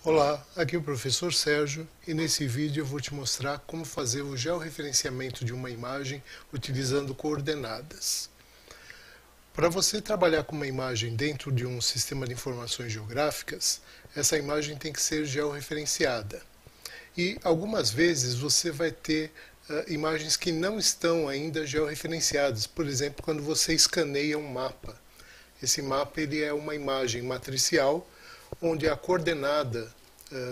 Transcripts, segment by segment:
Olá, aqui é o professor Sérgio e nesse vídeo eu vou te mostrar como fazer o georreferenciamento de uma imagem utilizando coordenadas. Para você trabalhar com uma imagem dentro de um sistema de informações geográficas, essa imagem tem que ser georreferenciada. E algumas vezes você vai ter imagens que não estão ainda georreferenciadas, por exemplo, quando você escaneia um mapa. Esse mapa ele é uma imagem matricial onde a coordenada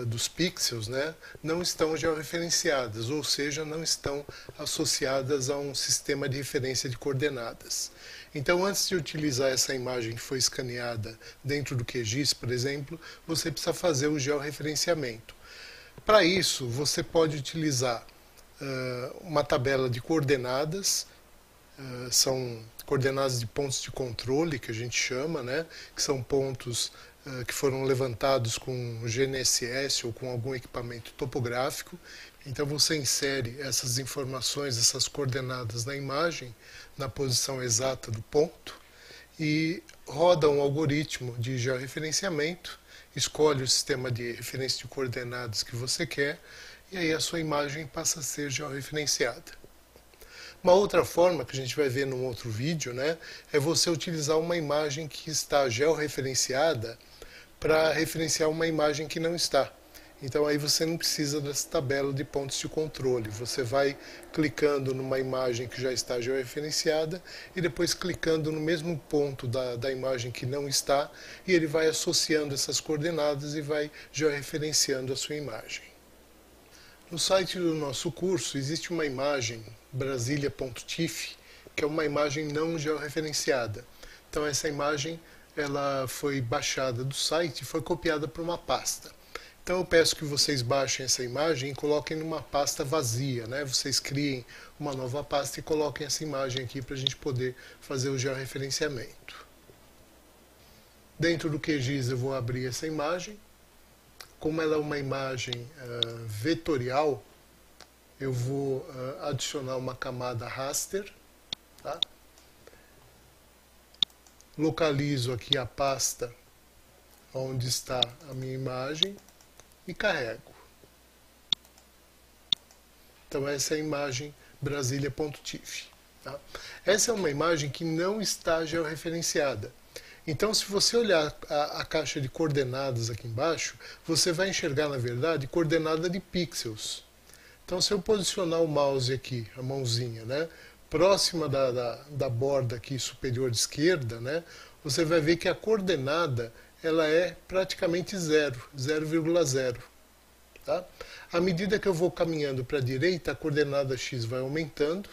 dos pixels, né, não estão georreferenciadas, ou seja, não estão associadas a um sistema de referência de coordenadas. Então, antes de utilizar essa imagem que foi escaneada dentro do QGIS, por exemplo, você precisa fazer o georreferenciamento. Para isso, você pode utilizar uma tabela de coordenadas, são coordenadas de pontos de controle, que a gente chama, né, que são pontos que foram levantados com GNSS ou com algum equipamento topográfico. Então você insere essas informações, essas coordenadas na imagem, na posição exata do ponto, e roda um algoritmo de georreferenciamento, escolhe o sistema de referência de coordenadas que você quer, e aí a sua imagem passa a ser georreferenciada. Uma outra forma, que a gente vai ver num outro vídeo, né, é você utilizar uma imagem que está georreferenciada para referenciar uma imagem que não está. Então aí você não precisa dessa tabela de pontos de controle. Você vai clicando numa imagem que já está georreferenciada e depois clicando no mesmo ponto da imagem que não está, e ele vai associando essas coordenadas e vai georreferenciando a sua imagem. No site do nosso curso existe uma imagem, brasilia.tif, que é uma imagem não georreferenciada. Então essa imagem ela foi baixada do site e foi copiada para uma pasta. Então eu peço que vocês baixem essa imagem e coloquem numa pasta vazia, né? Vocês criem uma nova pasta e coloquem essa imagem aqui para a gente poder fazer o georreferenciamento. Dentro do QGIS eu vou abrir essa imagem. Como ela é uma imagem vetorial, eu vou adicionar uma camada raster. Tá? Localizo aqui a pasta onde está a minha imagem e carrego. Então essa é a imagem brasilia.tif. Tá? Essa é uma imagem que não está georreferenciada. Então, se você olhar a caixa de coordenadas aqui embaixo, você vai enxergar, na verdade, coordenada de pixels. Então, se eu posicionar o mouse aqui, a mãozinha, né, próxima da borda aqui superior esquerda, né, você vai ver que a coordenada ela é praticamente zero, 0,0. Tá? À medida que eu vou caminhando para a direita, a coordenada x vai aumentando.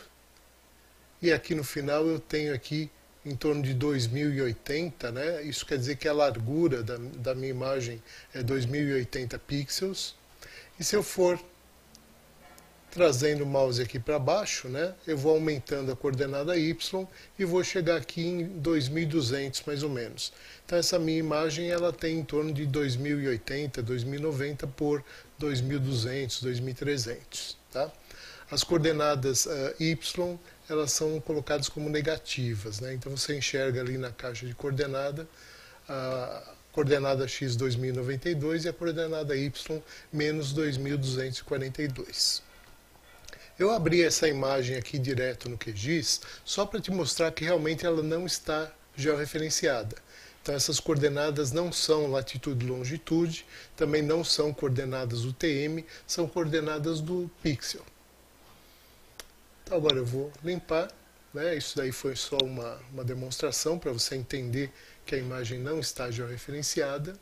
E aqui no final eu tenho aqui em torno de 2080, né? Isso quer dizer que a largura da minha imagem é 2080 pixels. E se eu for trazendo o mouse aqui para baixo, né, eu vou aumentando a coordenada y e vou chegar aqui em 2200 mais ou menos. Então essa minha imagem ela tem em torno de 2080, 2090 por 2200, 2300, tá? As coordenadas y elas são colocadas como negativas, né? Então você enxerga ali na caixa de coordenada a coordenada x 2092 e a coordenada y menos 2242. Eu abri essa imagem aqui direto no QGIS só para te mostrar que realmente ela não está georreferenciada. Então essas coordenadas não são latitude e longitude, também não são coordenadas UTM, são coordenadas do pixel. Então agora eu vou limpar, né? Isso daí foi só uma demonstração para você entender que a imagem não está georreferenciada.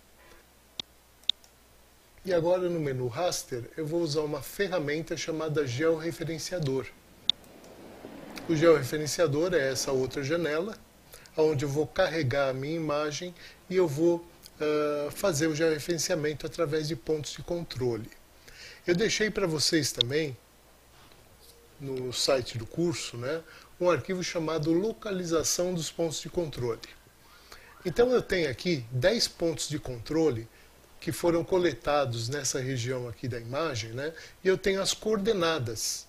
E agora no menu raster eu vou usar uma ferramenta chamada georreferenciador. O georreferenciador é essa outra janela, onde eu vou carregar a minha imagem e eu vou fazer o georreferenciamento através de pontos de controle. Eu deixei para vocês também no site do curso, né, um arquivo chamado localização dos pontos de controle. Então eu tenho aqui 10 pontos de controle que foram coletados nessa região aqui da imagem, né, e eu tenho as coordenadas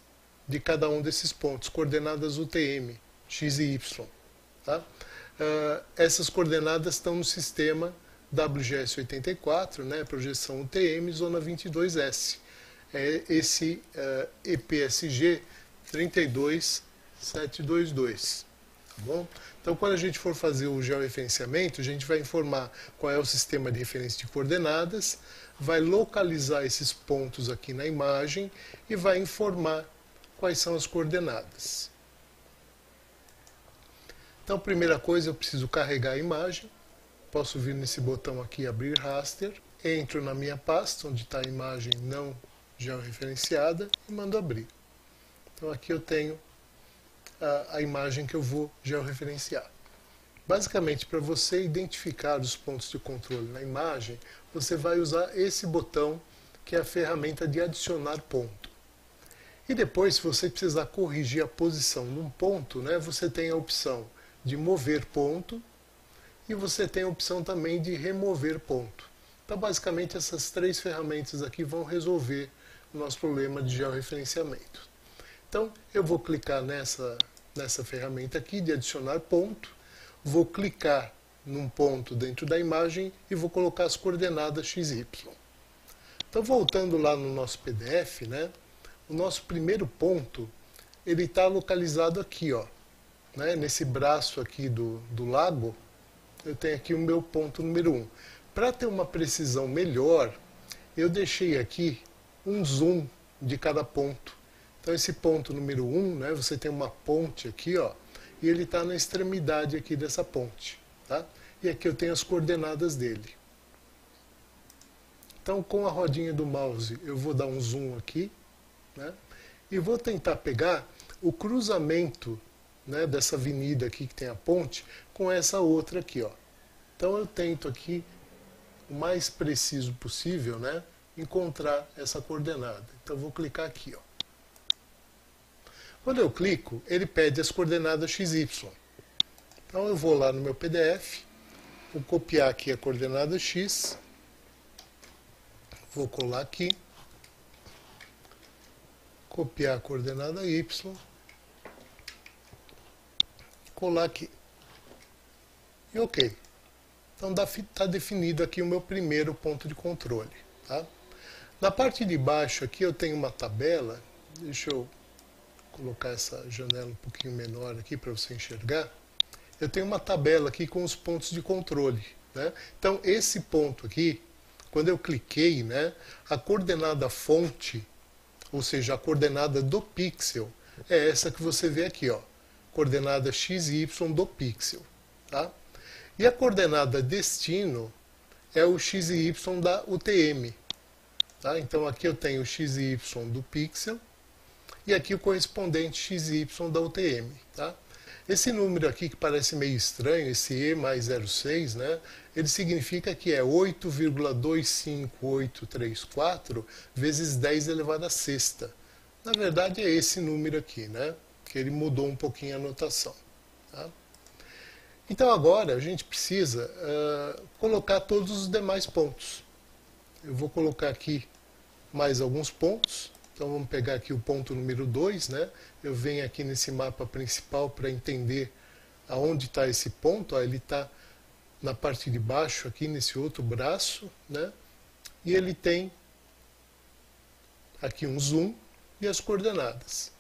de cada um desses pontos, coordenadas UTM, x e y. Tá? Essas coordenadas estão no sistema WGS84, né, projeção UTM, zona 22S. É esse EPSG 32722. Tá bom? Então, quando a gente for fazer o georreferenciamento, a gente vai informar qual é o sistema de referência de coordenadas, vai localizar esses pontos aqui na imagem e vai informar quais são as coordenadas. Então, primeira coisa, eu preciso carregar a imagem. Posso vir nesse botão aqui, abrir raster. Entro na minha pasta, onde está a imagem não georreferenciada, e mando abrir. Então, aqui eu tenho a imagem que eu vou georreferenciar. Basicamente, para você identificar os pontos de controle na imagem, você vai usar esse botão, que é a ferramenta de adicionar ponto. E depois, se você precisar corrigir a posição num ponto, né, você tem a opção de mover ponto e você tem a opção também de remover ponto. Então, basicamente, essas três ferramentas aqui vão resolver o nosso problema de georreferenciamento. Então, eu vou clicar nessa ferramenta aqui de adicionar ponto, vou clicar num ponto dentro da imagem e vou colocar as coordenadas XY. Então, voltando lá no nosso PDF, né, o nosso primeiro ponto, ele está localizado aqui, ó, né, nesse braço aqui do lago, eu tenho aqui o meu ponto número 1. Para ter uma precisão melhor, eu deixei aqui um zoom de cada ponto. Então, esse ponto número 1, né, você tem uma ponte aqui, ó, e ele está na extremidade aqui dessa ponte. Tá? E aqui eu tenho as coordenadas dele. Então, com a rodinha do mouse, eu vou dar um zoom aqui, né, e vou tentar pegar o cruzamento, né, dessa avenida aqui que tem a ponte com essa outra aqui. Ó. Então, eu tento aqui, o mais preciso possível, né, encontrar essa coordenada. Então, eu vou clicar aqui. Ó. Quando eu clico, ele pede as coordenadas XY. Então eu vou lá no meu PDF, vou copiar aqui a coordenada X, vou colar aqui, copiar a coordenada Y, colar aqui. E ok. Então está definido aqui o meu primeiro ponto de controle. Tá? Na parte de baixo aqui eu tenho uma tabela, deixa eu colocar essa janela um pouquinho menor aqui para você enxergar. Eu tenho uma tabela aqui com os pontos de controle. Né? Então, esse ponto aqui, quando eu cliquei, né, a coordenada fonte, ou seja, a coordenada do pixel, é essa que você vê aqui, ó, coordenada XY do pixel. Tá? E a coordenada destino é o XY da UTM. Tá? Então, aqui eu tenho o XY do pixel, e aqui o correspondente XY da UTM. Tá? Esse número aqui que parece meio estranho, esse E mais 0,6, né, ele significa que é 8,25834 vezes 10 elevado a sexta. Na verdade é esse número aqui, né, que ele mudou um pouquinho a notação. Tá? Então agora a gente precisa colocar todos os demais pontos. Eu vou colocar aqui mais alguns pontos. Então vamos pegar aqui o ponto número 2, né? Eu venho aqui nesse mapa principal para entender aonde está esse ponto. Ó, ele está na parte de baixo, aqui nesse outro braço, né? E ele tem aqui um zoom e as coordenadas.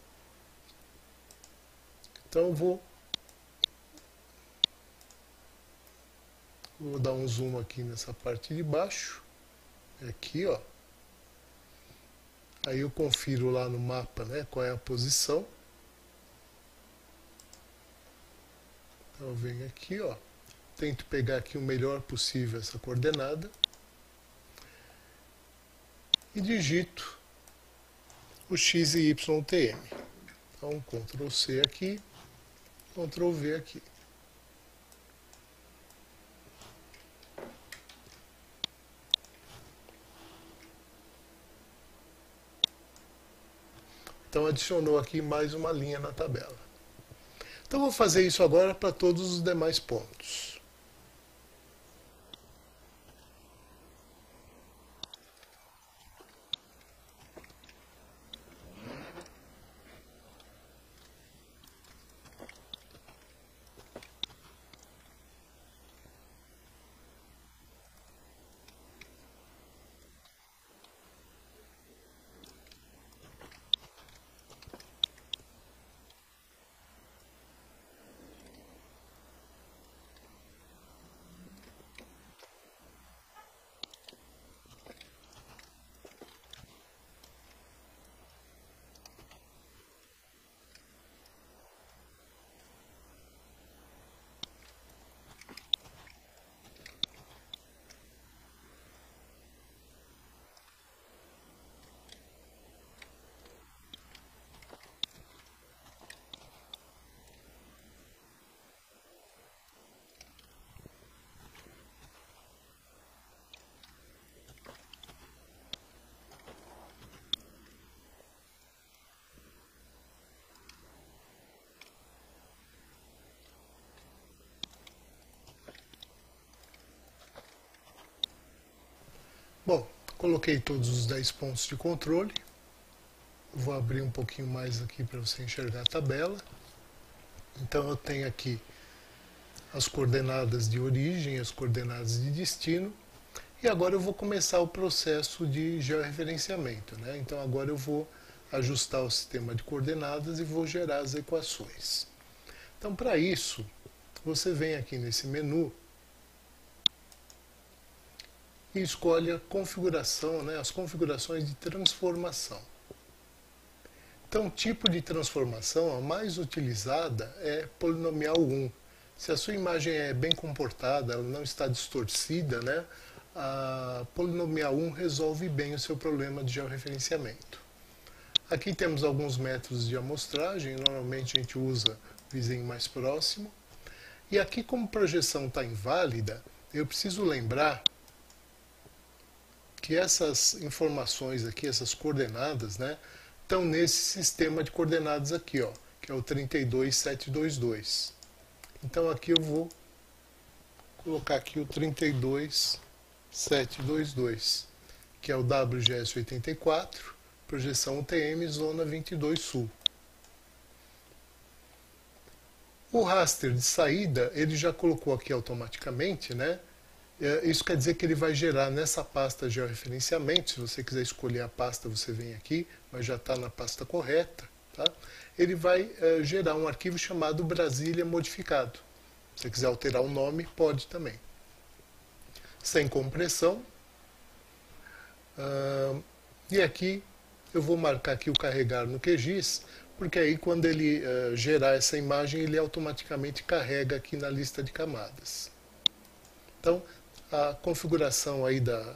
Então eu vou dar um zoom aqui nessa parte de baixo. Aqui, ó. Aí eu confiro lá no mapa, né, qual é a posição. Então eu venho aqui, ó, tento pegar aqui o melhor possível essa coordenada e digito o X e Y UTM. Então Ctrl C aqui, Ctrl V aqui. Então adicionou aqui mais uma linha na tabela. Então vou fazer isso agora para todos os demais pontos. Bom, coloquei todos os 10 pontos de controle. Vou abrir um pouquinho mais aqui para você enxergar a tabela. Então eu tenho aqui as coordenadas de origem, as coordenadas de destino. E agora eu vou começar o processo de georreferenciamento, né? Então agora eu vou ajustar o sistema de coordenadas e vou gerar as equações. Então para isso, você vem aqui nesse menu e escolhe a configuração, né? As configurações de transformação. Então, o tipo de transformação, a mais utilizada é polinomial 1. Se a sua imagem é bem comportada, ela não está distorcida, né, a polinomial 1 resolve bem o seu problema de georreferenciamento. Aqui temos alguns métodos de amostragem, normalmente a gente usa o vizinho mais próximo. E aqui, como projeção está inválida, eu preciso lembrar que essas informações aqui, essas coordenadas, né, estão nesse sistema de coordenadas aqui, ó, que é o 32722. Então aqui eu vou colocar aqui o 32722, que é o WGS 84, projeção UTM, zona 22 Sul. O raster de saída, ele já colocou aqui automaticamente, né? Isso quer dizer que ele vai gerar nessa pasta georreferenciamento. Se você quiser escolher a pasta, você vem aqui, mas já está na pasta correta. Tá? Ele vai gerar um arquivo chamado Brasília modificado. Se você quiser alterar o nome, pode também. Sem compressão. E aqui eu vou marcar aqui o carregar no QGIS, porque aí quando ele gerar essa imagem, ele automaticamente carrega aqui na lista de camadas. Então, a configuração aí da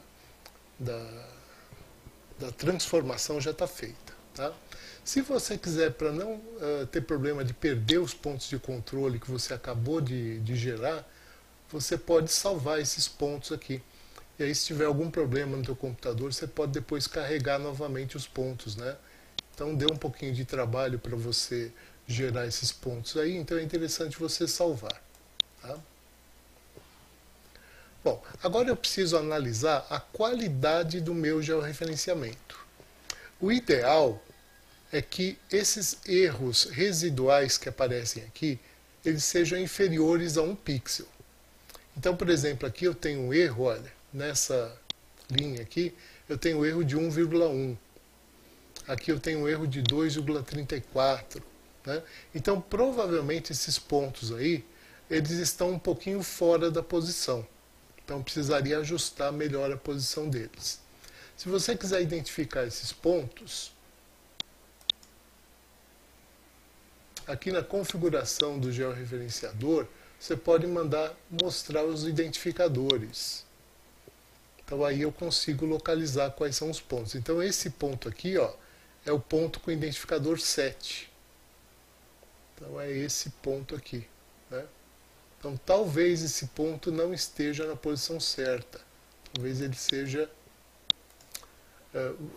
transformação já está feita. Tá? Se você quiser, para não ter problema de perder os pontos de controle que você acabou de gerar, você pode salvar esses pontos aqui. E aí, se tiver algum problema no teu computador, você pode depois carregar novamente os pontos, né? Então, deu um pouquinho de trabalho para você gerar esses pontos aí, então é interessante você salvar. Tá? Bom, agora eu preciso analisar a qualidade do meu georreferenciamento. O ideal é que esses erros residuais que aparecem aqui, eles sejam inferiores a 1 pixel. Então, por exemplo, aqui eu tenho um erro, olha, nessa linha aqui, eu tenho um erro de 1,1. Aqui eu tenho um erro de 2,34. Né? Então, provavelmente esses pontos aí, eles estão um pouquinho fora da posição. Então, precisaria ajustar melhor a posição deles. Se você quiser identificar esses pontos, aqui na configuração do georreferenciador, você pode mandar mostrar os identificadores. Então, aí eu consigo localizar quais são os pontos. Então, esse ponto aqui, ó, é o ponto com o identificador 7. Então, é esse ponto aqui, né? Então, talvez esse ponto não esteja na posição certa. Talvez ele seja...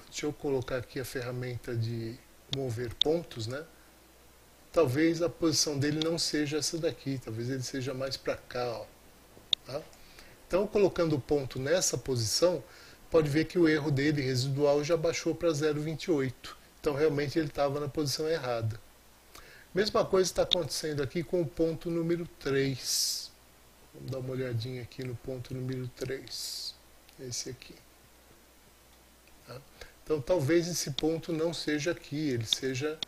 deixa eu colocar aqui a ferramenta de mover pontos, né? Talvez a posição dele não seja essa daqui. Talvez ele seja mais para cá, ó. Tá? Então, colocando o ponto nessa posição, pode ver que o erro dele residual já baixou para 0,28. Então, realmente, ele estava na posição errada. Mesma coisa está acontecendo aqui com o ponto número 3. Vamos dar uma olhadinha aqui no ponto número 3. Esse aqui. Tá? Então, talvez esse ponto não seja aqui, ele seja...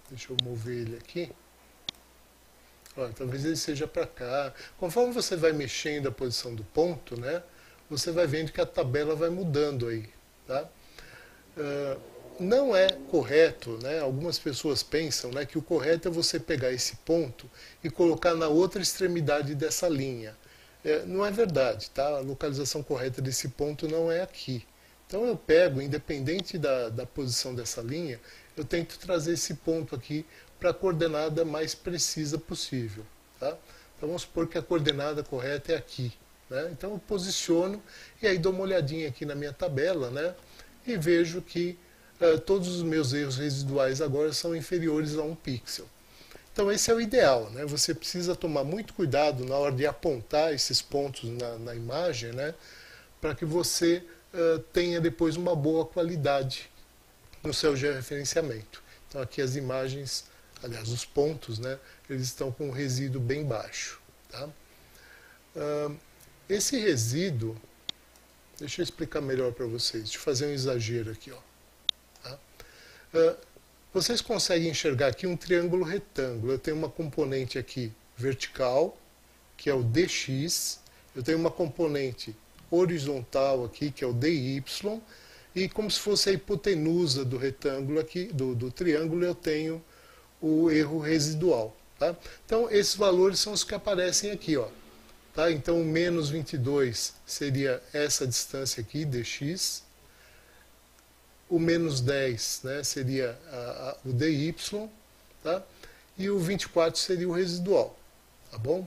deixa eu mover ele aqui. Olha, talvez ele seja para cá. Conforme você vai mexendo a posição do ponto, né, você vai vendo que a tabela vai mudando aí. Tá? Não é correto, né? Algumas pessoas pensam, né, que o correto é você pegar esse ponto e colocar na outra extremidade dessa linha. Não é verdade, tá? A localização correta desse ponto não é aqui. Então eu pego, independente da posição dessa linha, eu tento trazer esse ponto aqui para a coordenada mais precisa possível. Tá? Então vamos supor que a coordenada correta é aqui. Né? Então eu posiciono e aí dou uma olhadinha aqui na minha tabela, né? E vejo que todos os meus erros residuais agora são inferiores a 1 pixel. Então esse é o ideal, né? Você precisa tomar muito cuidado na hora de apontar esses pontos na imagem, né? para que você tenha depois uma boa qualidade no seu georreferenciamento. Então aqui as imagens, aliás os pontos, né, eles estão com um resíduo bem baixo. Tá? Esse resíduo, deixa eu explicar melhor para vocês, deixa eu fazer um exagero aqui. Ó. Tá? Vocês conseguem enxergar aqui um triângulo retângulo. Eu tenho uma componente aqui vertical, que é o dx, eu tenho uma componente horizontal aqui, que é o dy, e como se fosse a hipotenusa do retângulo aqui, do triângulo, eu tenho o erro residual. Tá? Então, esses valores são os que aparecem aqui. Ó. Tá? Então, o menos 22 seria essa distância aqui, dx. O menos 10, né, seria o dy, tá? E o 24 seria o residual. Tá bom?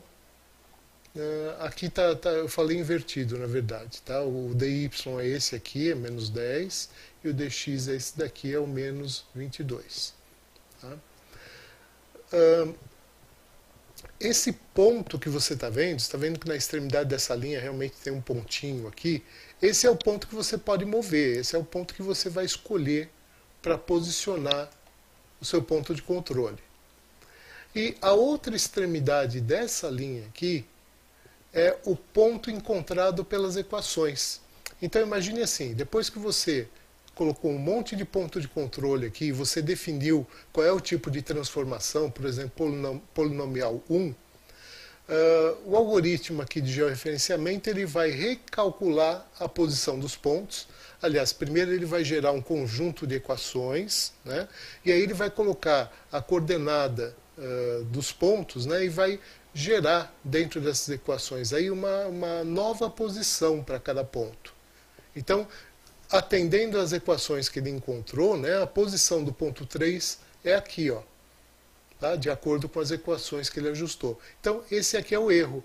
Aqui eu falei invertido, na verdade. Tá? O dy é esse aqui, é menos 10, e o dx é esse daqui, é o menos 22. Tá? Esse ponto que você está vendo que na extremidade dessa linha realmente tem um pontinho aqui, esse é o ponto que você pode mover, esse é o ponto que você vai escolher para posicionar o seu ponto de controle. E a outra extremidade dessa linha aqui é o ponto encontrado pelas equações. Então imagine assim, depois que você colocou um monte de ponto de controle aqui, você definiu qual é o tipo de transformação, por exemplo, polinomial 1, o algoritmo aqui de georreferenciamento ele vai recalcular a posição dos pontos. Aliás, primeiro ele vai gerar um conjunto de equações, né? E aí ele vai colocar a coordenada dos pontos, né? E vai gerar dentro dessas equações aí uma nova posição para cada ponto. Então, atendendo às equações que ele encontrou, né, a posição do ponto 3 é aqui, ó, tá? De acordo com as equações que ele ajustou. Então, esse aqui é o erro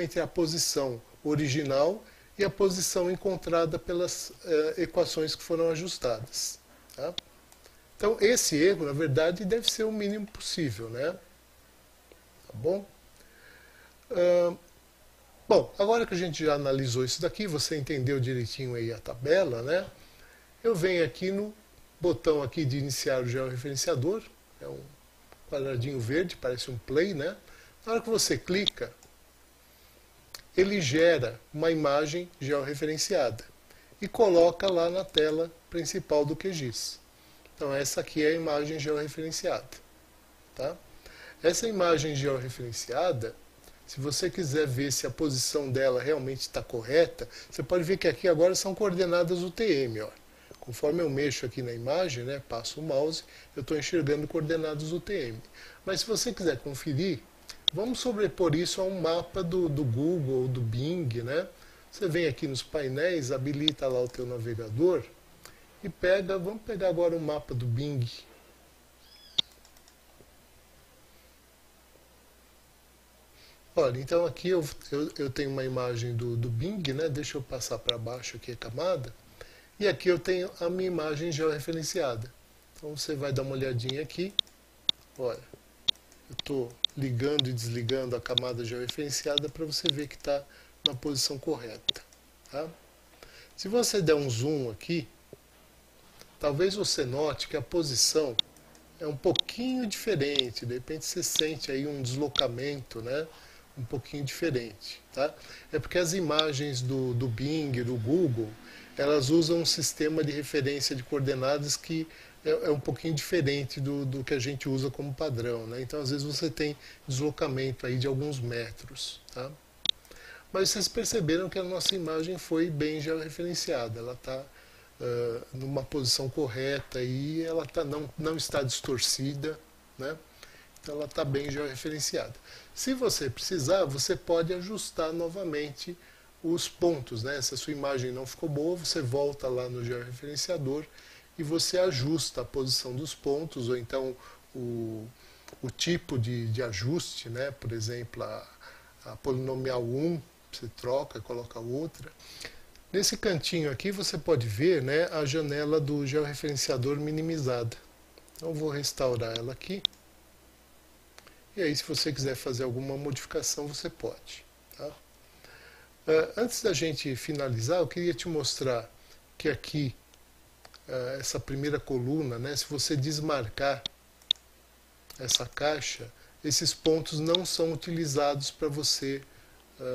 entre a posição original e a posição encontrada pelas equações que foram ajustadas. Tá? Então, esse erro, na verdade, deve ser o mínimo possível, né? Tá bom? Bom, agora que a gente já analisou isso daqui, você entendeu direitinho aí a tabela, né? Eu venho aqui no botão aqui de iniciar o georreferenciador, é um quadradinho verde, parece um play, né? Na hora que você clica, ele gera uma imagem georreferenciada e coloca lá na tela principal do QGIS. Então essa aqui é a imagem georreferenciada, tá? Essa imagem georreferenciada, se você quiser ver se a posição dela realmente está correta, você pode ver que aqui agora são coordenadas UTM. Ó. Conforme eu mexo aqui na imagem, né, passo o mouse, eu estou enxergando coordenadas UTM. Mas se você quiser conferir, vamos sobrepor isso a um mapa do Google ou do Bing. Né? Você vem aqui nos painéis, habilita lá o teu navegador e vamos pegar agora o mapa do Bing. Olha, então aqui eu tenho uma imagem do Bing, né? Deixa eu passar para baixo aqui a camada. E aqui eu tenho a minha imagem georreferenciada. Então você vai dar uma olhadinha aqui. Olha, eu estou ligando e desligando a camada georreferenciada para você ver que está na posição correta. Tá? Se você der um zoom aqui, talvez você note que a posição é um pouquinho diferente. De repente você sente aí um deslocamento, né? Um pouquinho diferente, tá? É porque as imagens do Bing, do Google, elas usam um sistema de referência de coordenadas que é um pouquinho diferente do que a gente usa como padrão, né? Então, às vezes você tem deslocamento aí de alguns metros, tá? Mas vocês perceberam que a nossa imagem foi bem georreferenciada, ela está numa posição correta e ela não está distorcida, né? Então ela está bem georreferenciada. Se você precisar, você pode ajustar novamente os pontos, né? Se a sua imagem não ficou boa, você volta lá no georreferenciador e você ajusta a posição dos pontos, ou então o tipo de ajuste, né? Por exemplo, a polinomial 1, você troca, coloca outra. Nesse cantinho aqui você pode ver, né, a janela do georreferenciador minimizada. Então eu vou restaurar ela aqui. E aí, se você quiser fazer alguma modificação, você pode. Tá? Antes da gente finalizar, eu queria te mostrar que aqui, essa primeira coluna, né, se você desmarcar essa caixa, esses pontos não são utilizados para você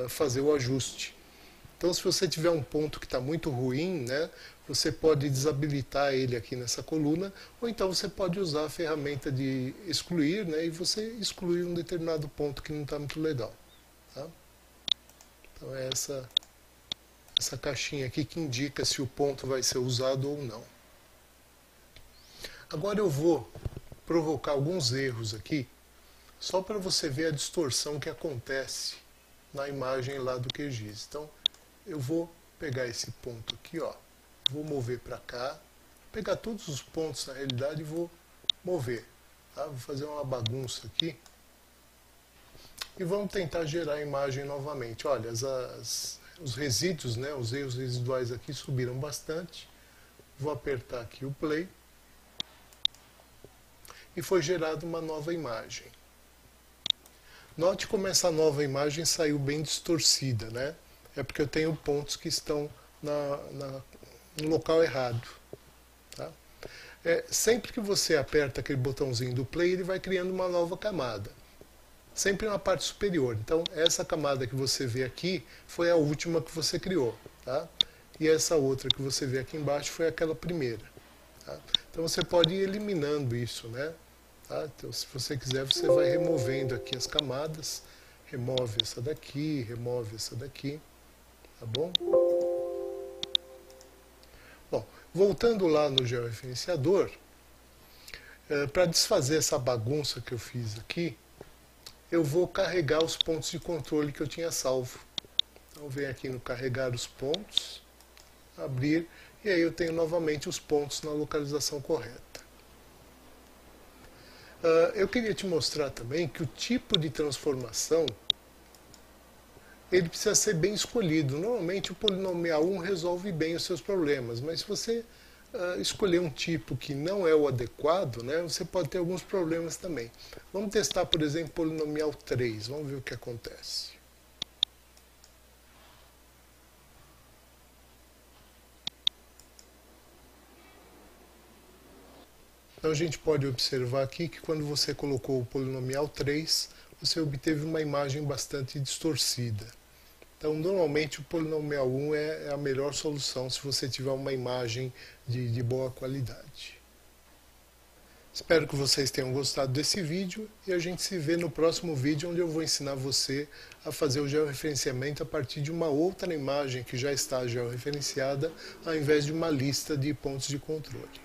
fazer o ajuste. Então, se você tiver um ponto que está muito ruim, né, você pode desabilitar ele aqui nessa coluna, ou então você pode usar a ferramenta de excluir, né, e você excluir um determinado ponto que não está muito legal. Tá? Então é essa caixinha aqui que indica se o ponto vai ser usado ou não. Agora eu vou provocar alguns erros aqui, só para você ver a distorção que acontece na imagem lá do QGIS. Então, eu vou pegar esse ponto aqui, ó, vou mover para cá, pegar todos os pontos na realidade e vou mover. Tá? Vou fazer uma bagunça aqui. E vamos tentar gerar a imagem novamente. Olha, os resíduos, né, os erros residuais aqui subiram bastante. Vou apertar aqui o play. E foi gerada uma nova imagem. Note como essa nova imagem saiu bem distorcida, né? É porque eu tenho pontos que estão no local errado. Tá? Sempre que você aperta aquele botãozinho do play, ele vai criando uma nova camada. Sempre na parte superior. Então, essa camada que você vê aqui foi a última que você criou. Tá? E essa outra que você vê aqui embaixo foi aquela primeira. Tá? Então, você pode ir eliminando isso, né? Tá? Então, se você quiser, você vai removendo aqui as camadas. Remove essa daqui, remove essa daqui. Tá bom? Bom, voltando lá no georreferenciador, para desfazer essa bagunça que eu fiz aqui, eu vou carregar os pontos de controle que eu tinha salvo. Então, venho aqui no carregar os pontos, abrir, e aí eu tenho novamente os pontos na localização correta. Eu queria te mostrar também que o tipo de transformação ele precisa ser bem escolhido. Normalmente o polinomial 1 resolve bem os seus problemas, mas se você escolher um tipo que não é o adequado, né, você pode ter alguns problemas também. Vamos testar, por exemplo, polinomial 3. Vamos ver o que acontece. Então a gente pode observar aqui que quando você colocou o polinomial 3, você obteve uma imagem bastante distorcida. Então, normalmente, o polinomial 1 é a melhor solução se você tiver uma imagem de boa qualidade. Espero que vocês tenham gostado desse vídeo e a gente se vê no próximo vídeo, onde eu vou ensinar você a fazer o georreferenciamento a partir de uma outra imagem que já está georreferenciada, ao invés de uma lista de pontos de controle.